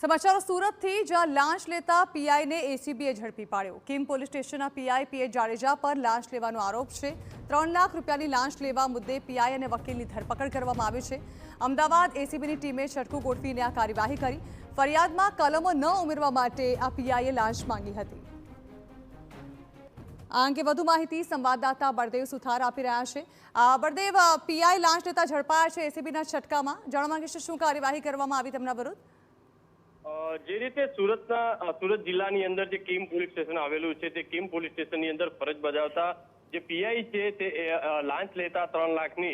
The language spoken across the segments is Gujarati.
समाचार सूरत थी जहां लांच लेता पीआई ने एसीबीए झड़पी पाड्यो। किम पोलीस स्टेशनના પીઆઈ પીએચ જાડેજા પર લાંચ લેવાનો આરોપ છે। 3 લાખ રૂપિયાની લાંચ લેવા મુદ્દે પીઆઈ અને વકીલની ધરપકડ કરવામાં આવી છે। અમદાવાદ એસીબીની ટીમે છટકું ગોઠવીને આ કાર્યવાહી કરી। ફરિયાદમાં કલમો ન ઉમેરવા માટે આ પીઆઈએ લાંચ માંગી હતી। આ અંગે વધુ માહિતી સંવાદદાતા બળદેવ સુથાર આપી રહ્યા છે। બળદેવ, પીઆઈ લાંચ લેતા ઝડપાયા છે એસીબીના છટકામાં। જાણવા માંગે છે શું કાર્યવાહી કરવામાં આવી તેમના વિરુદ્ધ? જે રીતે સુરત જિલ્લાની અંદર જે કિમ પોલીસ સ્ટેશન આવેલું છે તે કિમ પોલીસ સ્ટેશનની અંદર ફરજ બજાવતા જે પીઆઈ છે તે લાંચ લેતા 3 લાખની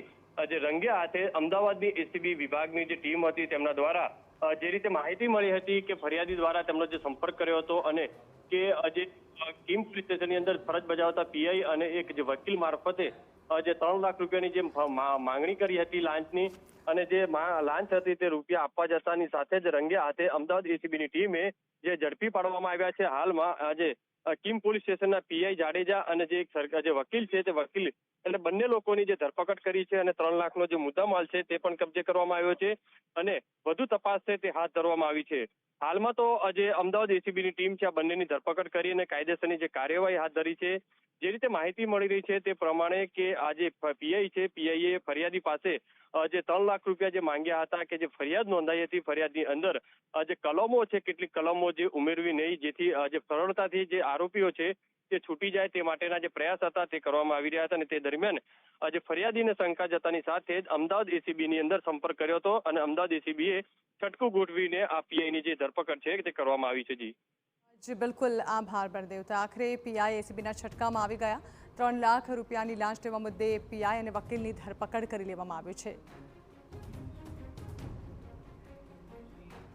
જે રંગે હાથે અમદાવાદની એસીબી વિભાગની જે ટીમ હતી તેમના દ્વારા જે રીતે માહિતી મળી હતી કે ફરિયાદી દ્વારા તેમનો જે સંપર્ક કર્યો હતો અને કે જે કિમ પોલીસ સ્ટેશનની અંદર ફરજ બજાવતા પીઆઈ અને એક જે વકીલ મારફતે જે 3 લાખ રૂપિયાની જે માંગણી કરી હતી લાંચની અને જે લાંચ હતી તે રૂપિયા આપવા જતાની સાથે જ રંગે હાથે અમદાવાદ એસીબીની ટીમે જે ઝડપી પાડવામાં આવ્યા છે। હાલમાં આજે કિમ પોલીસ સ્ટેશનના પીઆઈ જાડેજા અને જે જે વકીલ છે તે વકીલ એટલે બંને લોકોની જે ધરપકડ કરી છે અને 3 લાખનો જે મુદ્દામાલ છે તે પણ કબજે કરવામાં આવ્યો છે અને વધુ તપાસ છે તે હાથ ધરવામાં આવી છે। હાલમાં તો જે અમદાવાદ એસીબીની ટીમ છે આ બંનેની ધરપકડ કરી અને કાયદેસરની જે કાર્યવાહી હાથ ધરી છે। જે રીતે માહિતી મળી રહી છે તે પ્રમાણે કે આ જે પીઆઈ છે પીઆઈએ ફરિયાદી પાસે જે 3 લાખ રૂપિયા જે માંગ્યા હતા કે જે ફરિયાદ નોંધાઈ હતી ફરિયાદની અંદર જે કલમો છે કેટલીક કલમો જે ઉમેરવી નહીં જેથી જે સરળતાથી જે આરોપીઓ છે તે છૂટી જાય તે માટેના જે પ્રયાસ હતા તે કરવામાં આવી રહ્યા હતા અને તે દરમિયાન જે ફરિયાદીને શંકા જતાની સાથે જ અમદાવાદ એસીબીની અંદર સંપર્ક કર્યો હતો અને અમદાવાદ એસીબીએ છટકું ગોઠવીને આ પીઆઈની જે ધરપકડ છે તે કરવામાં આવી છે। જી બિલકુલ, આભાર બળદેવ। તો આખરે પીઆઈ એસીબીના છટકામાં આવી ગયા। 3 લાખ રૂપિયાની લાંચ લેવા મુદ્દે પીઆઈ અને વકીલની ધરપકડ કરી લેવામાં આવી છે।